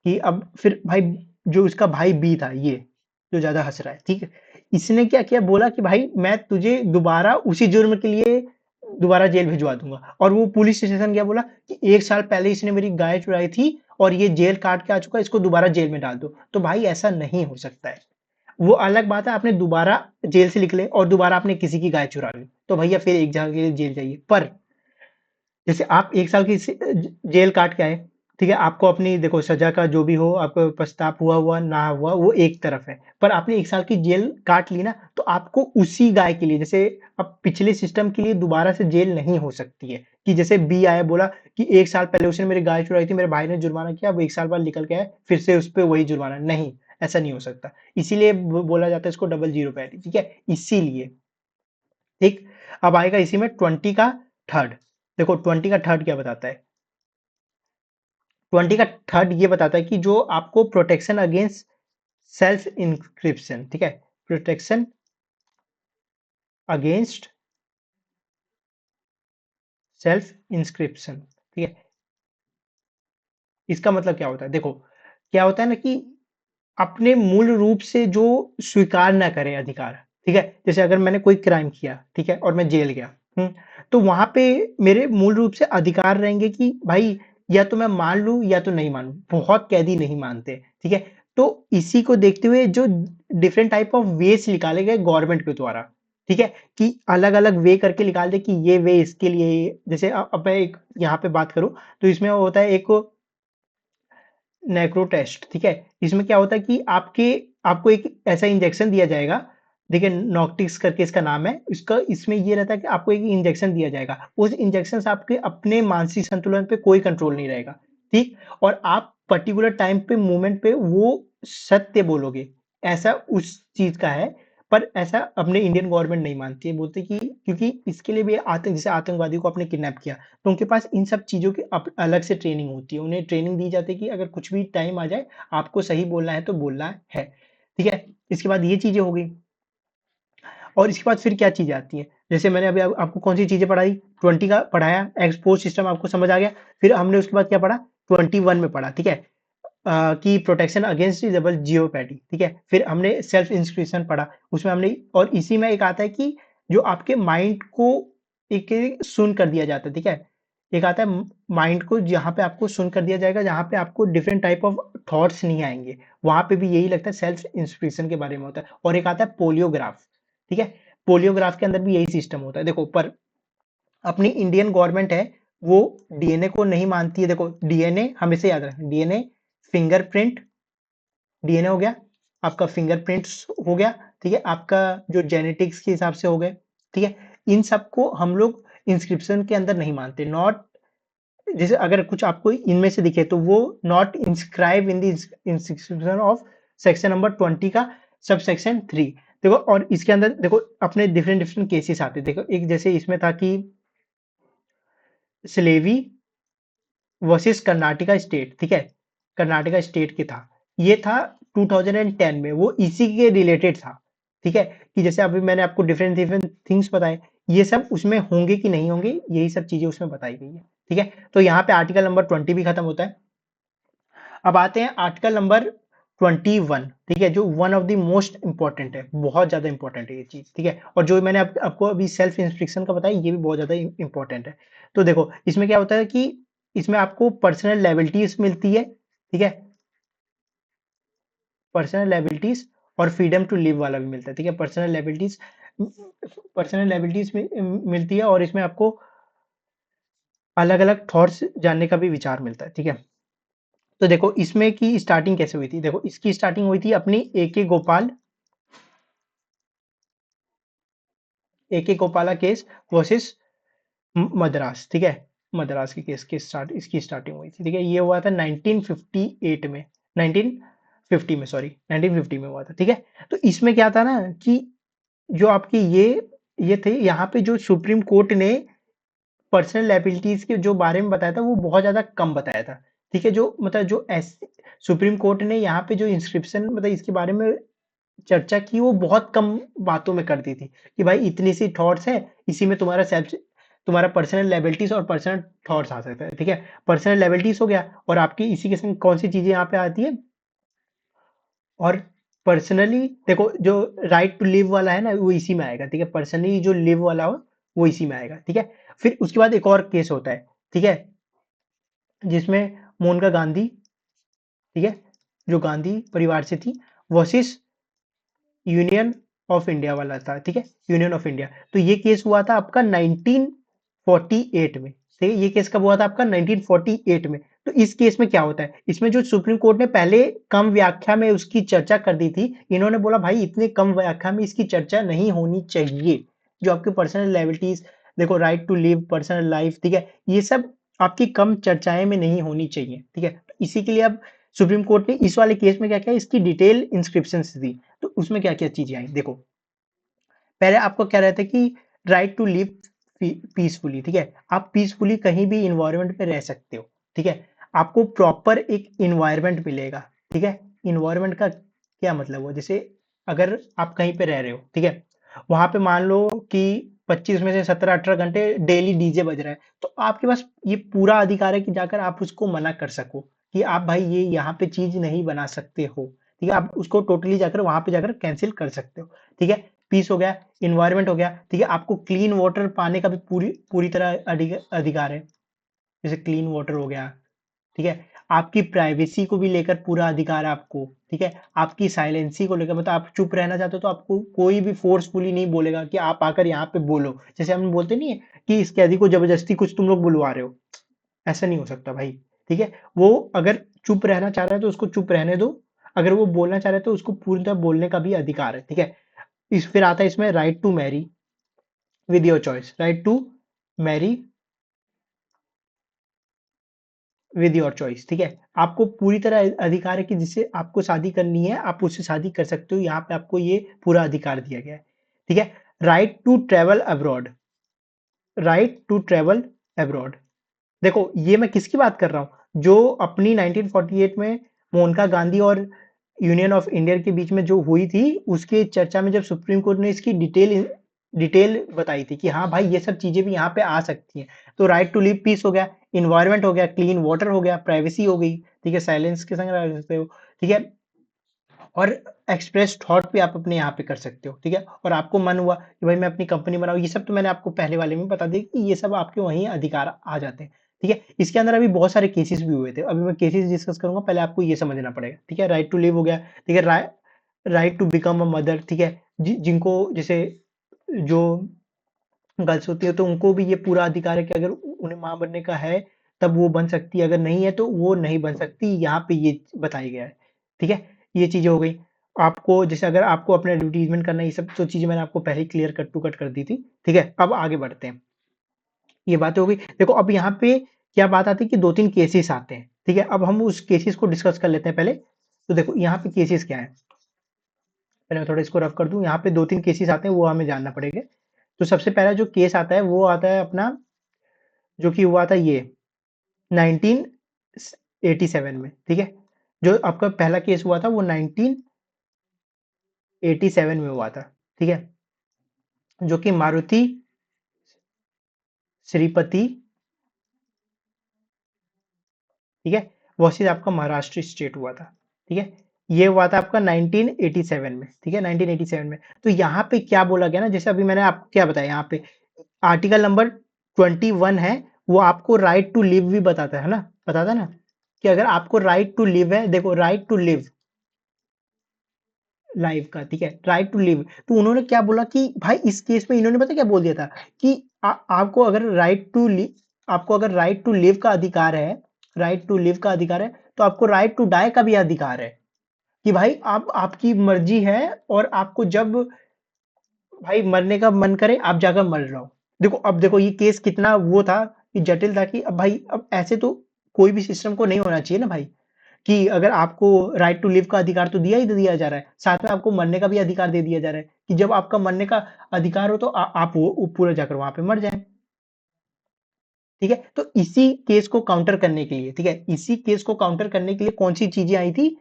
Speaker 1: कि अब फिर भाई जो उसका भाई बी था, ये जो ज्यादा हंस रहा है, ठीक है, इसने क्या किया, बोला कि भाई मैं तुझे दोबारा उसी जुर्म के लिए दोबारा जेल भिजवा दूंगा। और वो पुलिस स्टेशन गया, बोला कि 1 साल पहले इसने मेरी गाय चुराई थी और ये जेल काट के आ चुका है, इसको दोबारा जेल में डाल दो। तो भाई ऐसा नहीं हो सकता है। वो अलग बात है, आपने दोबारा जेल से निकले और दोबारा आपने किसी की गाय चुरा ली, तो भैया फिर एक जगह के लिए जेल जाइए। पर जैसे आप 1 साल की जेल काट के आए, ठीक है, आपको अपनी देखो सजा का जो भी हो, आपको पछताप हुआ हुआ ना हुआ वो एक तरफ है, पर आपने 1 साल की जेल काट ली ना, तो आपको उसी गाय के लिए, जैसे अब पिछले सिस्टम के लिए दोबारा से जेल नहीं हो सकती है। कि जैसे बी आया, बोला कि 1 साल पहले उसने मेरी गाय चुराई थी, मेरे भाई ने जुर्माना किया, वो 1 साल बाद निकल के आया, फिर से उस पर वही जुर्माना, नहीं, ऐसा नहीं हो सकता। इसीलिए बोला जाता है इसको डबल जीरो पेनल्टी। ठीक है, इसीलिए। ठीक, अब आएगा इसी में 20 का थर्ड। देखो 20 का थर्ड क्या बताता है। 20 का थर्ड ये बताता है कि जो आपको प्रोटेक्शन अगेंस्ट सेल्फ इंक्रिप्शन, ठीक है, प्रोटेक्शन अगेंस्ट सेल्फ इंस्क्रिप्शन। ठीक है, इसका मतलब क्या होता है, देखो क्या होता है ना कि अपने मूल रूप से जो स्वीकार ना करे अधिकार। ठीक है, जैसे अगर मैंने कोई क्राइम किया, ठीक है, और मैं जेल गया, तो वहां पे मेरे मूल रूप से अधिकार रहेंगे कि भाई या तो मैं मान लूं या तो नहीं मानूं। बहुत कैदी नहीं मानते। ठीक है, तो इसी को देखते हुए जो डिफरेंट टाइप ऑफ वेज निकाले गए गवर्नमेंट के द्वारा, ठीक है, कि अलग अलग वे करके निकाल दे कि ये वे इसके लिए, जैसे अब मैं एक यहाँ पे बात करूं, तो इसमें होता है एक नेक्रो टेस्ट। ठीक है, इसमें क्या होता है कि आपको एक ऐसा इंजेक्शन दिया जाएगा, देखिए नॉक्टिक्स करके इसका नाम है, इसका इसमें ये रहता है कि आपको एक इंजेक्शन दिया जाएगा, उस इंजेक्शन से आपके अपने मानसिक संतुलन पे कोई कंट्रोल नहीं रहेगा। ठीक, और आप पर्टिकुलर टाइम पे मूवमेंट पे वो सत्य बोलोगे, ऐसा उस चीज का है। पर ऐसा अपने इंडियन गवर्नमेंट नहीं मानती है, बोलते कि क्योंकि इसके लिए भी आतंक, जैसे आतंकवादी को आपने किडनैप किया, तो उनके पास इन सब चीज़ों की अलग से ट्रेनिंग होती है। उन्हें ट्रेनिंग दी जाती है कि अगर कुछ भी टाइम आ जाए, आपको सही बोलना है तो बोलना है। ठीक है, इसके बाद ये चीज़ें हो गई। और इसके बाद फिर क्या चीज़ें आती हैं, जैसे मैंने अभी आपको कौन सी चीज़ें पढ़ाई, 20 का पढ़ाया, एक्सपोज सिस्टम आपको समझ आ गया। फिर हमने उसके बाद क्या पढ़ा, 21 में पढ़ा, ठीक है, कि प्रोटेक्शन अगेंस्ट डबल जियोपैथी। ठीक है, फिर हमने सेल्फ इंस्क्रिप्शन पढ़ा, उसमें हमने, और इसी में एक आता है कि जो आपके माइंड को एक सुन कर दिया जाता है। ठीक है, एक आता है माइंड को, जहाँ पे आपको सुन कर दिया जाएगा, जहाँ पे आपको डिफरेंट टाइप ऑफ थॉट्स नहीं आएंगे, वहां पे भी यही लगता है सेल्फ इंस्पिरेशन के बारे में होता है। और एक आता है पोलियोग्राफ। ठीक है, पोलियोग्राफ के अंदर भी यही सिस्टम होता है। देखो, पर अपनी इंडियन गवर्नमेंट है, वो डीएनए को नहीं मानती है। देखो डीएनए हमेशा याद रखना, डीएनए फिंगरप्रिंट, डीएनए हो गया आपका, फिंगरप्रिंट्स हो गया, ठीक है, आपका जो जेनेटिक्स के हिसाब से हो गए। ठीक है, इन सबको हम लोग इंस्क्रिप्शन के अंदर नहीं मानते। नॉट, जैसे अगर कुछ आपको इनमें से दिखे तो वो not inscribe in the inscription of section number 20 का सब सेक्शन 3। देखो, और इसके अंदर देखो अपने डिफरेंट डिफरेंट केसेस आते हैं। देखो एक जैसे इसमें था कि स्लेवी वर्सेस कर्नाटका स्टेट। ठीक है, कर्नाटका स्टेट के था, ये था 2010 में, वो इसी के रिलेटेड था। ठीक है, कि जैसे अभी मैंने आपको डिफरेंट डिफरेंट थिंग्स बताए, ये सब उसमें होंगे कि नहीं होंगे, यही सब चीजें उसमें बताई गई है। ठीक है, तो यहाँ पे आर्टिकल नंबर 20 भी खत्म होता है। अब आते हैं आर्टिकल नंबर 21। ठीक है, जो one of the most important है, बहुत ज्यादा इंपॉर्टेंट है ये चीज। ठीक है, और जो मैंने आपको अभी सेल्फ इंस्ट्रक्शन का बताया, ये भी बहुत ज्यादा इंपॉर्टेंट है। तो देखो इसमें क्या होता है कि इसमें आपको पर्सनल लायबिलिटीज मिलती है। ठीक है, पर्सनल लायबिलिटीज और फ्रीडम टू लिव वाला भी मिलता है। ठीक है, पर्सनल लायबिलिटीज मिलती है, और इसमें आपको अलग अलग थॉट्स जानने का भी विचार मिलता है। ठीक है, तो देखो इसमें की स्टार्टिंग कैसे हुई थी, देखो इसकी स्टार्टिंग हुई थी अपनी ए के गोपाला केस वर्सेस मद्रास। ठीक है, मद्रास की केस के स्टार्ट इसकी स्टार्टिंग हुई थी। ठीक है, ये हुआ था 1958 में, 1950 में, सॉरी 1950 में हुआ था। ठीक है, तो इसमें क्या था ना कि जो आपकी ये थे, यहाँ पे जो सुप्रीम कोर्ट ने पर्सनल लायबिलिटीज के जो बारे में बताया था वो बहुत ज्यादा कम बताया था। ठीक है, जो मतलब जो सुप्रीम कोर्ट ने यहाँ पे जो इंस्क्रिप्शन मतलब इसके बारे में चर्चा की वो बहुत कम बातों में कर दी थी कि भाई इतनी सी थॉट्स है, इसी में तुम्हारा सेल्फ तुम्हारा पर्सनल लायबिलिटीज और पर्सनल थॉट्स आ सकता है। ठीक है, पर्सनल लायबिलिटीज हो गया और आपकी इसी के संग कौन सी चीजें यहाँ पे आती है, और पर्सनली देखो जो राइट टू लिव वाला है ना वो इसी में आएगा। ठीक है, पर्सनली जो लिव वाला हो वो इसी में आएगा। ठीक है, फिर उसके बाद एक और केस होता है। ठीक है, जिसमें मोनिका गांधी, ठीक है, जो गांधी परिवार से थी, वर्सेस यूनियन ऑफ इंडिया वाला था। ठीक है, यूनियन ऑफ इंडिया। तो ये केस हुआ था आपका 1948 में। ठीक है, ये केस कब हुआ था आपका 1948 में। तो इस केस में क्या होता है, इसमें जो सुप्रीम कोर्ट ने पहले कम व्याख्या में उसकी चर्चा कर दी थी, इन्होंने बोला भाई इतने कम व्याख्या में इसकी चर्चा नहीं होनी चाहिए। जो आपकी पर्सनल लायबिलिटीज, देखो right to live, personal life, ठीक है, ये सब आपकी कम चर्चाएं में नहीं होनी चाहिए। ठीक है, इसी के लिए अब सुप्रीम कोर्ट ने इस वाले केस में क्या किया, इसकी डिटेल इंस्क्रिप्शन दी। तो उसमें क्या क्या चीजें आई देखो, पहले आपको क्या रहता है कि राइट टू लिव पीसफुली। ठीक है, आप पीसफुली कहीं भी इन्वायरमेंट पे रह सकते हो। ठीक है, आपको प्रॉपर एक इन्वायरमेंट मिलेगा। ठीक है, इन्वायरमेंट का क्या मतलब हो, जैसे अगर आप कहीं पे रह रहे हो, ठीक है, वहां पे मान लो कि 25 में से 17-18 घंटे डेली डीजे बज रहा है, तो आपके पास ये पूरा अधिकार है कि जाकर आप उसको मना कर सको कि आप भाई ये यहाँ पे चीज नहीं बना सकते हो। ठीक है, आप उसको टोटली जाकर वहां पे जाकर कैंसिल कर सकते हो। ठीक है, पीस हो गया, इन्वायरमेंट हो गया। ठीक है, आपको क्लीन वाटर पाने का भी पूरी पूरी तरह अधिकार है, जैसे क्लीन वाटर हो गया। ठीक है, आपकी प्राइवेसी को भी लेकर पूरा अधिकार है आपको। ठीक है, आपकी साइलेंसी को लेकर, मतलब आप चुप रहना चाहते हो तो आपको कोई भी फोर्सफुली नहीं बोलेगा कि आप आकर यहाँ पे बोलो। जैसे हम बोलते नहीं है कि इस कैदी को जबरदस्ती कुछ तुम लोग बुलवा रहे हो, ऐसा नहीं हो सकता भाई। ठीक है, वो अगर चुप रहना चाह रहा है तो उसको चुप रहने दो, अगर वो बोलना चाह रहा है तो उसको पूरी तरह बोलने का भी अधिकार है। ठीक है, इस फिर आता है इसमें right to marry with your choice, right to marry with your choice. ठीक है, आपको पूरी तरह अधिकार है कि जिससे आपको शादी करनी है आप उससे शादी कर सकते हो, यहाँ पे आपको ये पूरा अधिकार दिया गया है। ठीक है, right to travel abroad, right to travel abroad, देखो ये मैं किसकी बात कर रहा हूँ, जो अपनी 1948 में मोनिका गांधी और यूनियन ऑफ इंडिया के बीच में जो हुई थी, उसके चर्चा में जब सुप्रीम कोर्ट ने इसकी डिटेल डिटेल बताई थी कि हाँ भाई ये सब चीजें भी यहाँ पे आ सकती हैं। तो राइट टू लिव पीस हो गया, इन्वायरमेंट हो गया, क्लीन वाटर हो गया, प्राइवेसी हो गई। ठीक है, साइलेंस के संग रह सकते हो। ठीक है, और एक्सप्रेस थॉट भी आप अपने यहाँ पे कर सकते हो। ठीक है, और आपको मन हुआ कि भाई मैं अपनी कंपनी बनाऊँ, ये सब तो मैंने आपको पहले वाले में बता दिया कि ये सब आपके वहीं अधिकार आ जाते हैं। ठीक है, इसके अंदर अभी बहुत सारे केसेस भी हुए थे, अभी मैं केसेस डिस्कस करूंगा, पहले आपको ये समझना पड़ेगा। ठीक है, राइट टू लिव हो गया। ठीक है, right to become a mother. ठीक है, जिनको जैसे जो गर्ल्स होती है तो उनको भी ये पूरा अधिकार है कि अगर उन्हें माँ बनने का है तब वो बन सकती है, अगर नहीं है तो वो नहीं बन सकती, यहाँ पे ये बताया गया है। ठीक है, ये चीजें हो गई। आपको जैसे अगर आपको अपना एडवर्टीजमेंट करना है, ये सब तो चीजें मैंने आपको पहले ही क्लियर कट टू कट कर दी थी। ठीक है, अब आगे बढ़ते हैं, ये बातें हो गई। देखो अब यहाँ पे क्या बात आती है कि दो तीन केसेस आते हैं। ठीक है, अब हम उस केसेस को डिस्कस कर लेते हैं पहले। तो देखो यहाँ पे केसेस क्या है, पहले मैं थोड़ा इसको रफ कर दूं, यहाँ पे दो तीन केसेस आते हैं वो हमें जानना पड़ेगा। तो सबसे पहला जो केस आता है वो आता है अपना, जो कि हुआ था ये 1987 में। ठीक है, जो आपका पहला केस हुआ था वो 1987 में हुआ था। ठीक है, जो कि मारुति श्रीपति, ठीक है, वर्सेस आपका महाराष्ट्र स्टेट हुआ था। ठीक है, ये हुआ था आपका 1987 में। ठीक है, 1987 में। तो यहाँ पे क्या बोला गया ना, जैसे अभी मैंने आपको क्या बताया, यहाँ पे आर्टिकल नंबर 21 है, वो आपको राइट टू लिव भी बताता है ना कि अगर आपको राइट टू लिव है, देखो राइट टू लिव लाइफ का। ठीक है, राइट टू लिव, तो उन्होंने क्या बोला कि भाई इस केस में इन्होंने पता क्या बोल दिया था कि आपको अगर आपको अगर राइट टू लिव का अधिकार है, राइट टू लिव का अधिकार है, तो आपको राइट टू डाई का भी अधिकार है कि भाई आप आपकी मर्जी है, और आपको जब भाई मरने का मन करे आप जाकर मर जाओ। देखो अब देखो ये केस कितना वो था कि जटिल था कि अब भाई अब ऐसे तो कोई भी सिस्टम को नहीं होना चाहिए ना भाई, कि अगर आपको राइट टू लिव का अधिकार तो दिया जा रहा है, साथ में आपको मरने का भी अधिकार दे दिया जा रहा है कि जब आपका मरने का अधिकार हो तो आप वो पूरा जाकर वहां पे मर जाए। ठीक है। तो इसी केस को काउंटर करने के लिए, ठीक है, इसी केस को काउंटर करने के लिए कौन सी चीजें आई थी,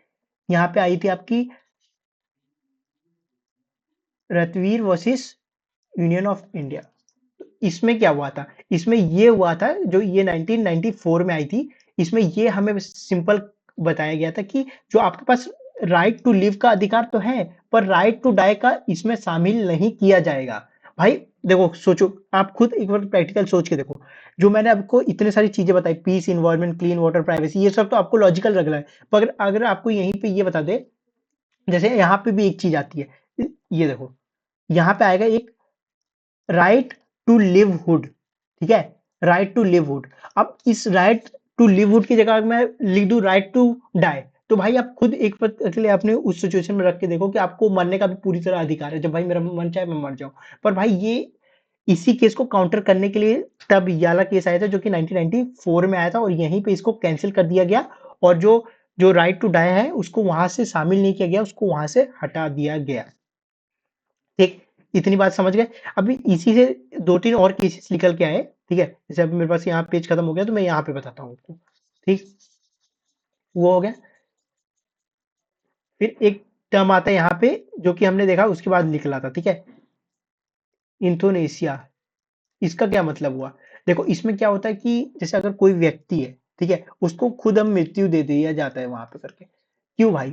Speaker 1: यहाँ पे आई थी आपकी रतवीर वर्सेस यूनियन ऑफ इंडिया। इसमें क्या हुआ था, इसमें ये हुआ था, जो ये 1994 में आई थी, इसमें ये हमें सिंपल बताया गया था कि जो आपके पास राइट टू लिव का अधिकार तो है, पर राइट टू डाई का इसमें शामिल नहीं किया जाएगा। भाई देखो, सोचो, आप खुद एक बार प्रैक्टिकल सोच के देखो, जो मैंने आपको इतने सारी चीजें बताई, peace, environment, clean water, privacy, ये सब तो आपको लॉजिकल लग रहा है, पर अगर आपको यहीं पे ये बता दे, जैसे यहाँ पे भी एक चीज आती है, ये देखो, यहाँ पे आएगा एक राइट टू लिवहुड, ठीक है, राइट टू लिवहुड। अब इस राइट टू लिवहुड की जगह अगर मैं लिख दूं राइट टू डाई, तो भाई आप खुद एक पल के लिए अपने उस सिचुएशन में रख के देखो कि आपको मरने का भी पूरी तरह अधिकार है, जब भाई मेरा मन चाहे मैं मर जाऊं। पर भाई ये इसी केस को काउंटर करने के लिए तब ये वाला केस आया था, जो कि 1994 में आया था, और यहीं पे इसको कैंसिल कर दिया गया, और जो जो राइट टू डाई है उसको वहां से शामिल नहीं किया गया, उसको वहां से हटा दिया गया। ठीक, इतनी बात समझ गए। अभी इसी से दो तीन और केसेस निकल के आए, ठीक है, जैसे अब मेरे पास यहाँ पेज खत्म हो गया, तो मैं यहाँ पे बताता हूँ आपको। ठीक, वो हो गया। फिर एक टर्म आता है यहाँ पे, जो कि हमने देखा उसके बाद निकला था, ठीक है, इंथोनेशिया। इसका क्या मतलब हुआ, देखो इसमें क्या होता है कि जैसे अगर कोई व्यक्ति है, ठीक है, उसको खुद हम मृत्यु दे दिया जाता है वहां पे करके, क्यों भाई,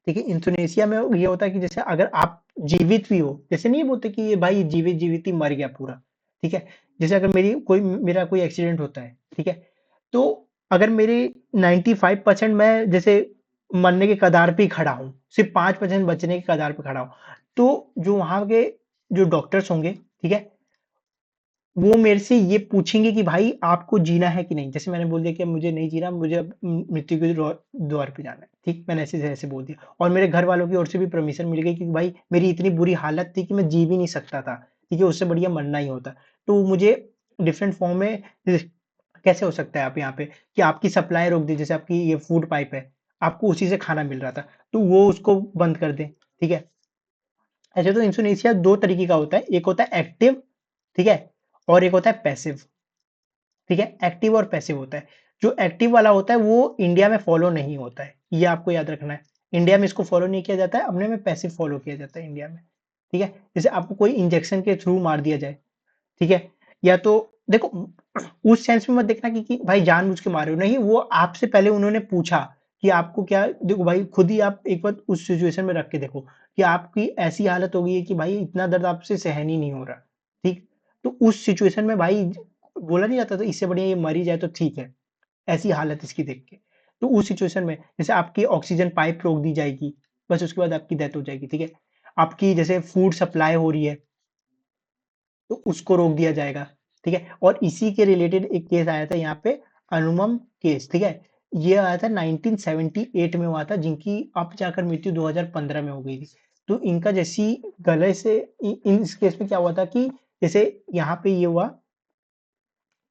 Speaker 1: देखिए इंडोनेशिया में ये होता है कि जैसे अगर आप जीवित भी हो, जैसे नहीं बोलते कि ये भाई जीवित जीवित ही मर गया पूरा, ठीक है, जैसे अगर मेरा कोई एक्सीडेंट होता है, ठीक है, तो अगर मेरे 95% मैं जैसे मरने के कगार पे ही खड़ा हूँ, सिर्फ 5% बचने के कगार पे खड़ा हूँ, तो जो वहां के जो डॉक्टर्स होंगे, ठीक है, वो मेरे से ये पूछेंगे कि भाई आपको जीना है कि नहीं, जैसे मैंने बोल दिया कि अब मुझे नहीं जीना, मुझे अब मृत्यु के द्वार पे जाना है, ठीक, मैंने ऐसे ऐसे बोल दिया, और मेरे घर वालों की ओर से भी परमिशन मिल गई कि भाई मेरी इतनी बुरी हालत थी कि मैं जी भी नहीं सकता था, ठीक है, उससे बढ़िया मरना ही होता, तो मुझे डिफरेंट फॉर्म में कैसे हो सकता है आप यहाँ पे कि आपकी सप्लाई रोक दी, जैसे आपकी ये फूड पाइप है, आपको उसी से खाना मिल रहा था, तो वो उसको बंद कर दे, ठीक है। ऐसे तो इंसोनेशिया दो तरीके का होता है, एक होता है एक्टिव, ठीक है, और एक होता है पैसिव, ठीक है, एक्टिव और पैसिव होता है। जो एक्टिव वाला होता है वो इंडिया में फॉलो नहीं होता है, ये आपको याद रखना है, इंडिया में इसको फॉलो नहीं किया जाता है, अपने में पैसिव फॉलो किया जाता है इंडिया में, ठीक है। जैसे आपको कोई इंजेक्शन के थ्रू मार दिया जाए, ठीक है, या तो देखो उस सेंस में मत देखना कि भाई जानबूझ के मारे हो, नहीं, वो आपसे पहले उन्होंने पूछा कि आपको क्या, देखो भाई खुद ही आप एक बार उस सिचुएशन में रख के देखो कि आपकी ऐसी हालत हो गई है कि भाई इतना दर्द आपसे सहन ही नहीं हो रहा, ठीक, तो उस सिचुएशन में भाई बोला नहीं जाता, तो इससे बढ़िया ये मर ही जाए तो ठीक है, ऐसी हालत इसकी देख के, तो उस सिचुएशन में जैसे आपकी ऑक्सीजन पाइप रोक दी जाएगी, बस उसके बाद आपकी डेथ हो जाएगी, ठीक है, आपकी जैसे फूड सप्लाई हो रही है, तो उसको रोक दिया जाएगा, ठीक है। और इसी के रिलेटेड एक केस आया था यहाँ पे, अनुमम केस, ठीक है, ये आया था 1978 में हुआ था, जिनकी अब जाकर मृत्यु 2015 में हो गई थी। तो इनका जैसी गले से इस केस में क्या हुआ था कि जैसे यहाँ पे ये हुआ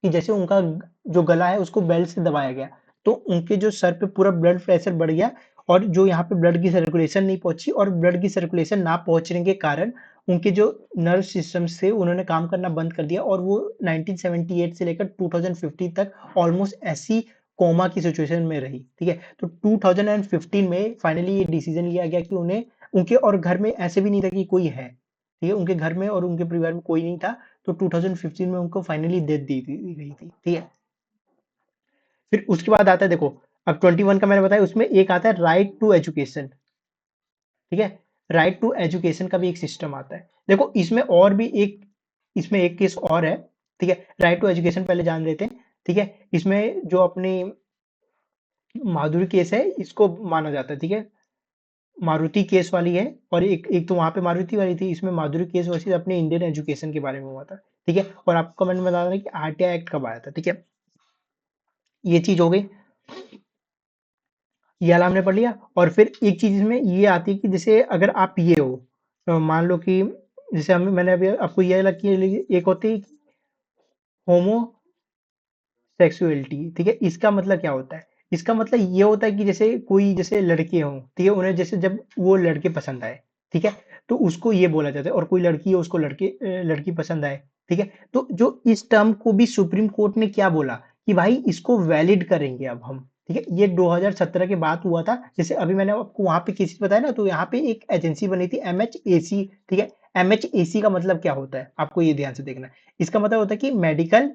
Speaker 1: कि जैसे उनका जो गला है उसको बेल्ट से दबाया गया, तो उनके जो सर पे पूरा ब्लड प्रेशर बढ़ गया, और जो यहाँ पे ब्लड की सर्कुलेशन नहीं पहुंची, और ब्लड की सर्कुलेशन ना पहुंचने के कारण उनके जो नर्व सिस्टम से उन्होंने काम करना बंद कर दिया, और वो 1978 से लेकर 2015 तक ऑलमोस्ट ऐसी कोमा की सिचुएशन में रही, ठीक है। तो 2015 में फाइनली ये डिसीजन लिया गया कि उन्हें, उनके और घर में ऐसे भी नहीं था कि कोई है, ठीक है, उनके घर में और उनके परिवार में कोई नहीं था, तो 2015 में उनको फाइनली डेथ दी गई थी, ठीक है। फिर उसके बाद आता है, देखो अब 21 का मैंने बताया, उसमें एक आता है राइट टू एजुकेशन, ठीक है, राइट टू एजुकेशन का भी एक सिस्टम आता है। देखो इसमें और भी एक, इसमें एक केस और है, ठीक है, राइट टू एजुकेशन पहले जान लेते हैं, ठीक है। इसमें जो अपनी माधुरी केस है इसको माना जाता है, ठीक है, मारुति केस वाली है, और एक एक तो वहां पे मारुति वाली थी, इसमें माधुरी केस वर्सेस अपने इंडियन एजुकेशन के बारे में हुआ था, ठीक है। और आपको मैंने बता रहा कि आरटीआई एक्ट कब आया था, ठीक है, ये चीज हो गई, ये वाला हमने पढ़ लिया। और फिर एक चीज इसमें ये आती है कि जैसे अगर आप ये हो, तो मान लो कि जैसे मैंने अभी आपको ये अलग की, एक होती है होमोसेक्सुअलिटी, ठीक है, इसका मतलब क्या होता है, इसका मतलब ये होता है कि जैसे कोई जैसे लड़के हों, ठीक है, उन्हें जैसे जब वो लड़के पसंद आए, ठीक है, तो उसको ये बोला जाता है, और कोई लड़की है उसको लड़की पसंद आए, ठीक है? तो जो इस टर्म को भी सुप्रीम कोर्ट ने क्या बोला कि भाई इसको वैलिड करेंगे अब हम, ठीक है? ये 2017 के बाद हुआ था। जैसे अभी मैंने आपको वहाँ पे केसेस बताया ना, तो यहाँ पे एक एजेंसी बनी थी एमएचएसी, ठीक है? एमएचएसी का मतलब क्या होता है? आपको ये ध्यान से देखना है। इसका मतलब होता है कि मेडिकल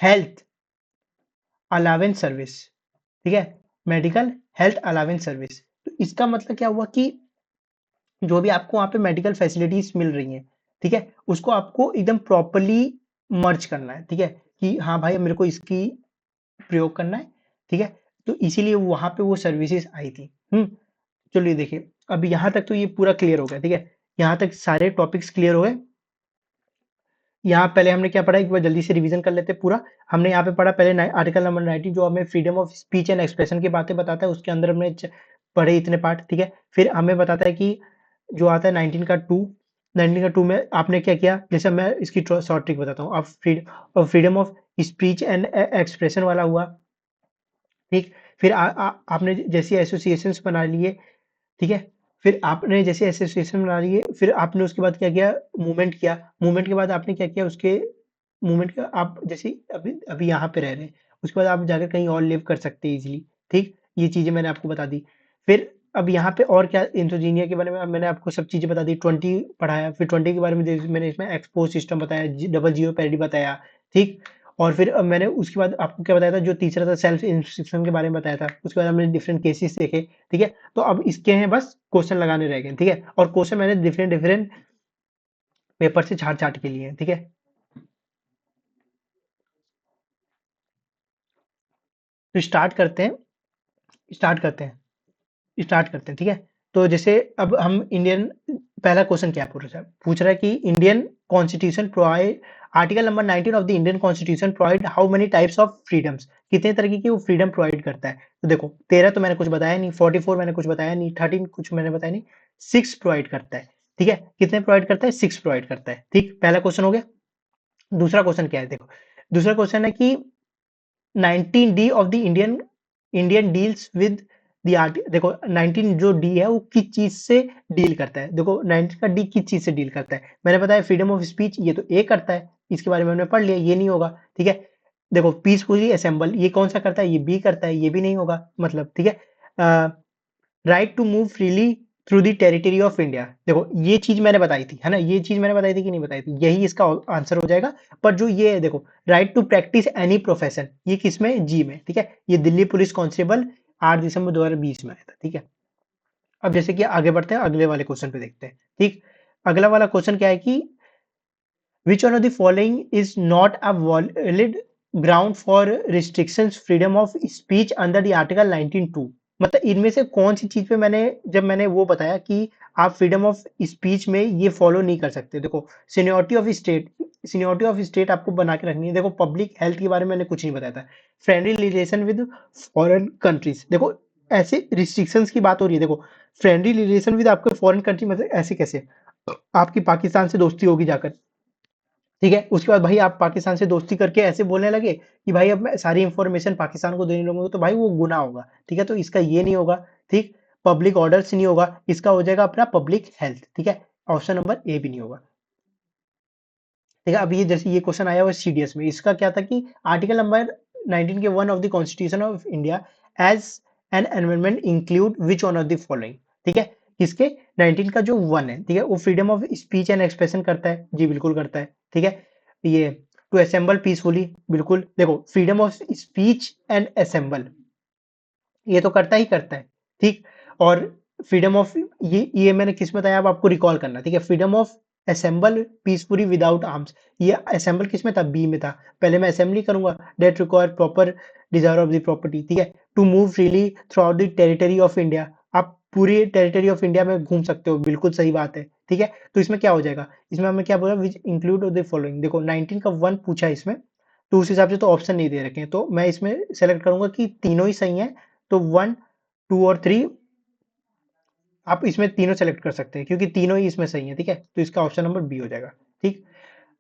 Speaker 1: हेल्थ अलावेंस सर्विस, ठीक है? Medical health allowance service. तो इसका मतलब क्या हुआ कि जो भी आपको वहाँ पे मेडिकल फैसिलिटीज मिल रही हैं, ठीक है? उसको आपको एकदम प्रॉपर्ली मर्ज करना है, ठीक है? कि हाँ भाई मेरे को इसकी प्रयोग करना है, ठीक है? तो इसीलिए वहाँ पे वो सर्विसेज आई थी। चलिए देखिए, अब यहाँ तक तो ये पूरा क्लियर हो गया, ठीक है? यहाँ तक सारे टॉपिक्स क्लियर हो गए। यहाँ पहले हमने क्या पढ़ा, एक बार जल्दी से रिवीजन कर लेते हैं पूरा। हमने यहाँ पे पढ़ा पहले आर्टिकल नंबर 19 जो हमें freedom of speech and expression की बातें बताता है, उसके अंदर हमने पढ़े इतने पार्ट, ठीक है? फिर हमें बताता है कि जो आता है 19 का 2 में आपने क्या किया, जैसे मैं इसकी शॉर्ट ट्रिक बताता हूँ। अब freedom of speech and expression वाला हुआ, ठीक। फिर आपने जैसे एसोसिएशंस बना लिए, ठीक है? फिर आपने जैसे एसोसिएशन बना लिए, फिर आपने उसके बाद क्या किया, मूवमेंट किया। मूवमेंट के बाद आपने क्या किया, उसके मूवमेंट का आप जैसे अभी अभी यहाँ पे रह रहे हैं, उसके बाद आप जाकर कहीं और लिव कर सकते हैं इजीली, ठीक। ये चीजें मैंने आपको बता दी। फिर अब यहाँ पे और क्या, इंथोजीनिया के बारे में मैंने आपको सब चीजें बता दी। 20 पढ़ाया, फिर 20 के बारे में मैंने इसमें एक्सपोज सिस्टम बताया, डबल जीरो पैरिटी बताया, ठीक। और फिर अब मैंने उसके बाद आपको क्या बताया था, जो तीसरा था सेल्फ इंस्ट्रक्शन के बारे में बताया था। उसके बाद हमने डिफरेंट केसेस देखे, ठीक है। तो अब इसके हैं बस क्वेश्चन लगाने रह गए, ठीक है। और क्वेश्चन मैंने डिफरेंट डिफरेंट पेपर से छाट छाट के लिए हैं, ठीक है। तो स्टार्ट करते हैं, ठीक है। तो जैसे अब हम इंडियन, पहला क्वेश्चन क्या पूछ रहा है कि Indian constitution provide, article number 19 of the Indian constitution provide how many types of freedoms, कितने तरीके की वो फ्रीडम प्रोवाइड करता है। तो देखो 13 तो मैंने कुछ बताया नहीं, 44 मैंने कुछ बताया नहीं, 13 कुछ मैंने बताया नहीं, 6 प्रोवाइड करता है, ठीक है। कितने प्रोवाइड करता है, 6 प्रोवाइड करता है, ठीक। पहला क्वेश्चन हो गया। दूसरा क्वेश्चन क्या है, देखो दूसरा क्वेश्चन है कि 19 D of the Indian Indian deals with the art, देखो 19 जो डी है वो किस चीज से डील करता है। देखो 19 का डी किस चीज से डील करता है, मैंने बताया फ्रीडम ऑफ स्पीच, ये तो ए करता है, इसके बारे में हमने पढ़ लिया, ये नहीं होगा, ठीक है। देखो पीसफुली असेंबल, ये कौन सा करता है, ये बी करता है, ये भी नहीं होगा मतलब, ठीक है। Right to move freely through the territory of India, देखो ये चीज मैंने बताई थी, है ना, ये चीज मैंने बताई थी कि नहीं बताई थी, यही इसका आंसर हो जाएगा। पर जो ये है देखो, right to practise any profession, ये किसमें, जी में, ठीक है। ये दिल्ली पुलिस कांस्टेबल 8 दिसंबर 2020 में आया था, ठीक है। अब जैसे कि आगे बढ़ते हैं, अगले वाले क्वेश्चन पे देखते हैं, ठीक। अगला वाला क्वेश्चन क्या है कि which one of the following is not a valid ground for restrictions freedom of speech under the article 19(2), मतलब इनमें से कौन सी चीज पे मैंने, जब मैंने वो बताया कि आप फ्रीडम ऑफ स्पीच में ये फॉलो नहीं कर सकते। देखो सीनियोरिटी ऑफ स्टेट आपको बना के रखनी है। देखो पब्लिक हेल्थ के बारे में मैंने कुछ नहीं बताया था। Friendly relation with foreign countries, देखो ऐसे रिस्ट्रिक्शंस की बात हो रही है। देखो फ्रेंडली रिलेशन विद आपके फॉरेन कंट्री, मतलब ऐसे कैसे आपकी पाकिस्तान से दोस्ती होगी जाकर, ठीक है। उसके बाद भाई आप पाकिस्तान से दोस्ती करके ऐसे बोलने लगे कि भाई अब मैं सारी इंफॉर्मेशन पाकिस्तान को देने लगूंगा, तो भाई वो गुनाह होगा, ठीक है। तो इसका ये नहीं होगा, ठीक। पब्लिक ऑर्डर से नहीं होगा, इसका हो जाएगा अपना पब्लिक हेल्थ, ठीक है। ऑप्शन नंबर ए भी नहीं होगा, ठीक है। अब ये जैसे ये क्वेश्चन आया हुआ सीडीएस में, इसका क्या था कि आर्टिकल नंबर 19 के 1 of the constitution of India as an environment include which one of the following, ठीक है। किसके, 19 का जो 1 है, ठीक है, वो freedom of speech and expression करता है, जी बिल्कुल करता है, ठीक है। ये टू असेंबल पीसफुली, बिल्कुल। देखो freedom of speech and assemble, ये तो करता ही करता है, ठीक। और फ्रीडम ऑफ, ये मैंने किस में बताया, अब आपको रिकॉल करना, ठीक है। Freedom of assemble peacefully without arms, ये असेंबल किस में था, बी में था। पहले मैं असेंबली करूंगा, that require proper desire of the property, ठीक है। To move freely throughout the territory of India, आप पूरी टेरिटरी ऑफ इंडिया में घूम सकते हो, बिल्कुल सही बात है, ठीक है। तो इसमें क्या हो जाएगा, इसमें हमें क्या बोला, विच इंक्लूड द फॉलोइंग। देखो 19 का 1 पूछा है इसमें, तो उस हिसाब से तो ऑप्शन नहीं दे रखे हैं, तो मैं इसमें सेलेक्ट करूंगा कि तीनों ही सही है। तो 1, 2 और 3 आप इसमें तीनों सेलेक्ट कर सकते हैं, क्योंकि तीनों ही इसमें सही है, ठीक है। तो इसका ऑप्शन नंबर बी हो जाएगा, ठीक।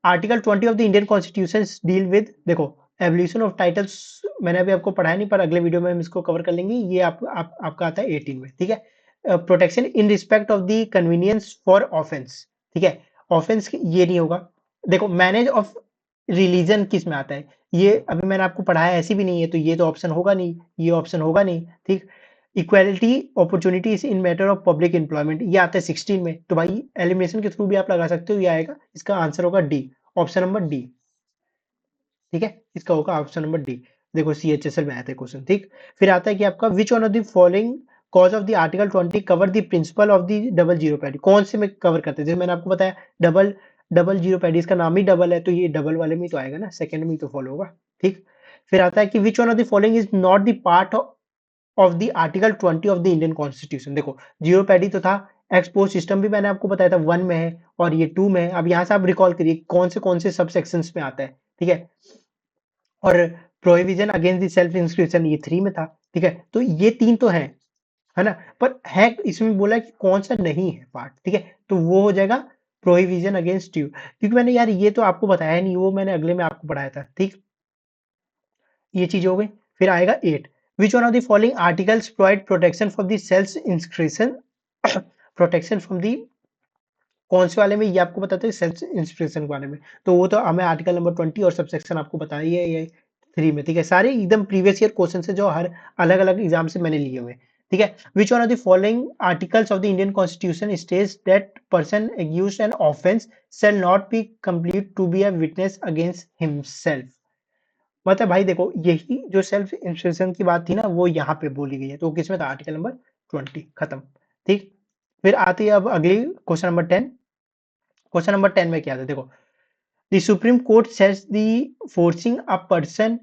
Speaker 1: Article 20 of the Indian constitution deal with, देखो एवोल्यूशन ऑफ टाइटल्स मैंने अभी आपको पढ़ाया नहीं, पर अगले वीडियो में हम इसको कवर कर लेंगे। ये आपका आता है 18 में, ठीक है। Protection in respect of the convenience for offence, ठीक है। ऑफेंस ये नहीं होगा। देखो मैनेज ऑफ रिलीजन किस में आता है, ये अभी मैंने आपको पढ़ाया ऐसी भी नहीं है, तो ये तो ऑप्शन होगा नहीं, ये ऑप्शन होगा नहीं, ठीक। Equality opportunities in matter of public employment, ये आता है 16 में, तो भाई एलिमिनेशन के थ्रू भी आप लगा सकते हो, ये आएगा, इसका आंसर होगा डी, ऑप्शन नंबर डी, ठीक है, इसका होगा ऑप्शन नंबर डी। देखो CHSL में आया था क्वेश्चन, ठीक। फिर आता है कि आपका विच one of the following cause of the article 20 cover the principle of the double zero paddy, कौन से में कवर करते हैं, जैसे मैंने आपको बताया डबल डबल जीरो पैडी, इसका नाम ही डबल है, तो ये डबल वाले में ही तो आएगा ना, सेकंड में ही तो फॉलो होगा, ठीक। फिर आता है कि विच one of the following is not the part of the article 20 of the Indian constitution, देखो जीरो पैडी तो था, एक्सपोज सिस्टम भी मैंने आपको बताया था 1 में है और ये 2 में है, अब यहाँ से आप रिकॉल करिए कौन से सब सेक्शंस में आता है, ठीक है। और prohibition against the self inscription ये 3 में था, ठीक है, तो ये 3 तो है ना, पर है इसमें बोला कि कौन सा नहीं है पार्ट, ठीक है, तो वो हो जाएगा प्रोहिबिशन अगेंस्ट यू, क्योंकि मैंने यार ये तो आपको बताया नहीं, वो मैंने अगले में आपको पढ़ाया था, ठीक। ये चीज हो गई। फिर आएगा 8, विच one of the following articles provide protection for the self inscription, protection from the, कौन से वाले में, ये आपको बताते हैं सेल्फ इंस्पिरेशन के बारे में, तो वो तो हमें आर्टिकल नंबर 20 और सबसेक्शन आपको बताइए ये 3 में, ठीक है, सारे एकदम प्रीवियस ईयर क्वेश्चन से जो हर अलग अलग एग्जाम से मैंने लिए हुए, ठीक है। Which one of the following articles of the Indian constitution states that person accused an offence shall not be complete to be a witness against himself, मतलब भाई देखो यही जो सेल्फ इंस्पिरेशन की बात थी ना, वो यहाँ पे बोली गई है, तो किसमें था, आर्टिकल नंबर 20, खत्म, ठीक। फिर आती है अब अगली क्वेश्चन नंबर 10, क्वेश्चन नंबर 10 में क्या था, देखो the supreme court says the forcing a person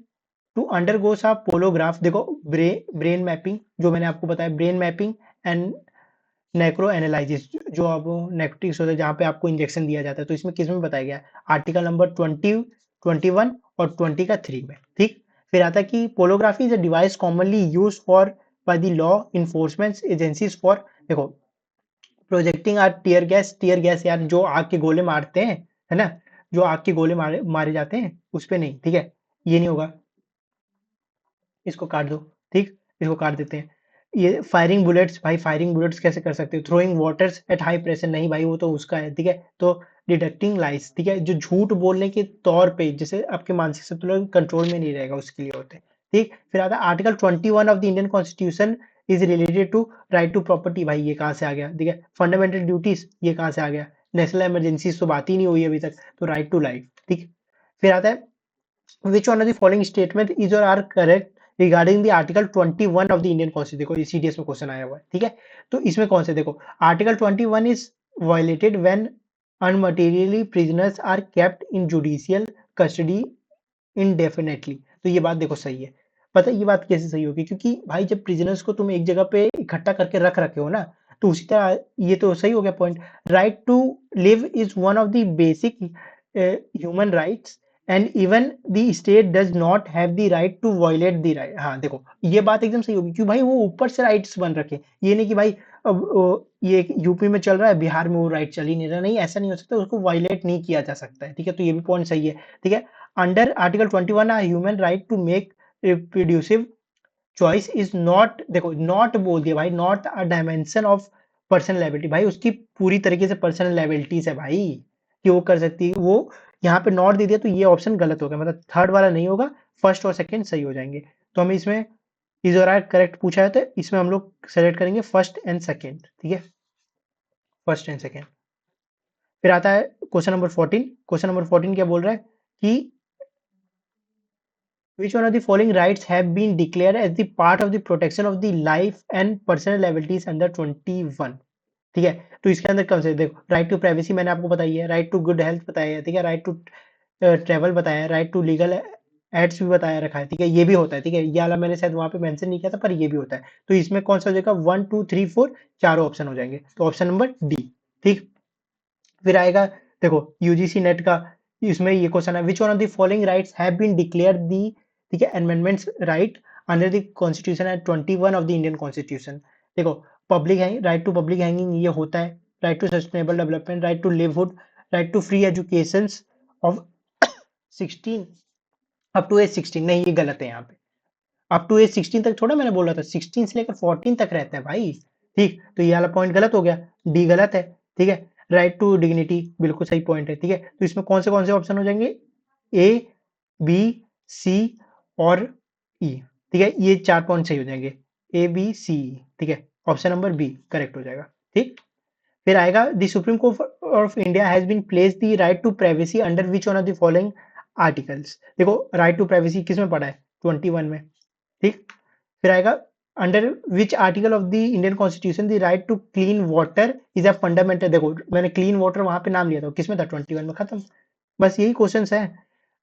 Speaker 1: to undergo a polygraph, देखो ब्रेन मैपिंग, जो मैंने आपको बताया ब्रेन मैपिंग एंड नेक्रो एनालिसिस, जो अब नेक्रोटिक्स होता है जहाँ पे आपको इंजेक्शन दिया जाता है, तो इसमें किस में बताया गया, आर्टिकल नंबर 20, 21 और 20 का 3 में, ठीक। फिर आता है कि polygraphy is a device commonly use for by the law enforcement agencies for, देखो प्रोजेक्टिंग आर टीयर गैस यार, जो आग के गोले मारते हैं, है ना, जो आग के गोले मारे मारे जाते हैं उस पे नहीं, ठीक है, ये नहीं होगा, इसको काट दो, ठीक, इसको काट देते हैं। ये फायरिंग बुलेट्स, भाई फायरिंग बुलेट्स कैसे कर सकते हो, throwing waters at high pressure, नहीं भाई वो तो उसका है, ठीक है, तो डिटेक्टिंग लाइस, ठीक है, जो झूठ बोलने के तौर पे जैसे आपके मानसिक संतुलन कंट्रोल में नहीं रहेगा उसके लिए होते हैं, ठीक। फिर आता है article 21 of the Indian constitution is related to right to property, भाई ये कहाँ से आ गया, ठीक है, फंडामेंटल ड्यूटीज ये कहाँ से आ गया, नेशनल इमरजेंसी तो बात ही नहीं हुई अभी तक, तो राइट टू लाइफ, ठीक। फिर आता है which one of the following statement is or are correct regarding the article 21 of the Indian Constitution, देखो ये CDS में क्वेश्चन आया हुआ है, ठीक है, तो इसमें कौन से, देखो article 21 is violated when unmaterially prisoners are kept in judicial custody indefinitely, तो ये बात देखो सही है, पता है ये बात कैसे सही होगी, क्योंकि भाई जब प्रिजनर्स को तुम एक जगह पे इकट्ठा करके रख रखे हो ना, तो उसी तरह ये तो सही हो गया point, right to live is one of the basic human rights and even the state does not have the right to violate the right, हाँ देखो ये बात एकदम सही होगी, क्योंकि भाई वो ऊपर से राइट्स बन रखे, ये नहीं कि भाई अब ये यूपी में चल रहा है बिहार में वो राइट चल ही नहीं रहा, नहीं ऐसा नहीं हो सकता, उसको वायलेट नहीं किया जा सकता है, ठीक है, तो ये भी पॉइंट सही है, ठीक है। Under article 21 a human right to make reproductive choice is not, देखो नॉट बोल दिया भाई, not a dimension of personal liability, भाई उसकी पूरी तरीके से पर्सनल लाइबिलिटीज है भाई, कि वो कर सकती है, वो यहाँ पे नॉट दे दिया, तो ये ऑप्शन गलत हो गया, मतलब थर्ड वाला नहीं होगा, फर्स्ट और सेकंड सही हो जाएंगे, तो हमें इसमें इज और आर करेक्ट पूछा है, तो इसमें हम लोग सेलेक्ट करेंगे फर्स्ट एंड सेकंड, ठीक है, फर्स्ट एंड सेकंड। फिर आता है क्वेश्चन नंबर 14, क्वेश्चन नंबर 14 क्या बोल रहा है कि which one of the following rights have been declared as the part of the protection of the life and personal liabilities under 21, ठीक है, तो इसके अंदर कौन से, देखो राइट टू प्राइवेसी मैंने आपको बताई है, राइट टू गुड हेल्थ बताया है, ठीक है, राइट टू ट्रेवल बताया है, राइट टू लीगल एड्स भी बताया रखा है, ठीक है, ये भी होता है, ठीक है, ये वाला मैंने शायद वहां पे मेंशन नहीं किया था, पर ये भी होता है, तो इसमें कौन सा हो जाएगा, 1 2 3 4 चारों ऑप्शन हो जाएंगे, तो ऑप्शन नंबर डी, ठीक। फिर आएगा देखो यूजीसी नेट का, इसमें ये क्वेश्चन है, which one of the following rights have been declared the, ठीक है, amendments right under the constitution and 21 of the Indian constitution, देखो public right to public hanging ये होता है, right to sustainable development, right to livelihood, right to free education of 16 up to age 16, नहीं ये गलत है यहाँ पे, अप टू एज 16 तक थोड़ा मैंने बोला था, 16 से लेकर 14 तक रहते हैं भाई, ठीक, तो ये वाला पॉइंट गलत हो गया, डी गलत है, ठीक है। राइट टू डिग्निटी बिल्कुल सही पॉइंट है, ठीक है, तो इसमें कौन से ऑप्शन हो जाएंगे, ए, बी, सी और ई। ठीक है, ये 4 पॉइंट सही हो जाएंगे, ए, बी, सी, ई। ठीक है, ऑप्शन नंबर बी करेक्ट हो जाएगा। ठीक, फिर आएगा the supreme court of India has been place the right to privacy under which one of the following articles. देखो राइट टू प्राइवेसी किस में पढ़ा है, 21 में। ठीक, फिर आएगा under which article of the Indian constitution the right to clean water is a fundamental. देखो मैंने क्लीन वाटर वहां पे नाम लिया था, किसमें था, 21 में, खत्म। बस यही क्वेश्चन है।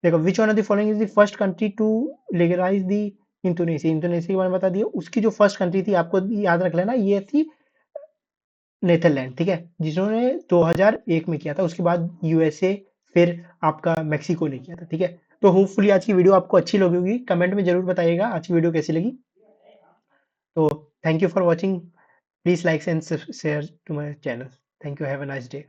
Speaker 1: देखो which one of the following is the first country to legalise the Indonesia. Indonesia के बारे में बता दिया, उसकी जो फर्स्ट कंट्री थी आपको याद रख लेना, ये थी नेदरलैंड। ठीक है, जिन्होंने 2001 में किया था, उसके बाद यूएसए, फिर आपका मेक्सिको ने किया था। ठीक है, तो होपफुली आज की वीडियो आपको अच्छी लगी होगी, कमेंट में जरूर बताइएगा आज की वीडियो कैसी लगी। तो thank you for watching, please like and share to my channel. Thank you, have a nice day.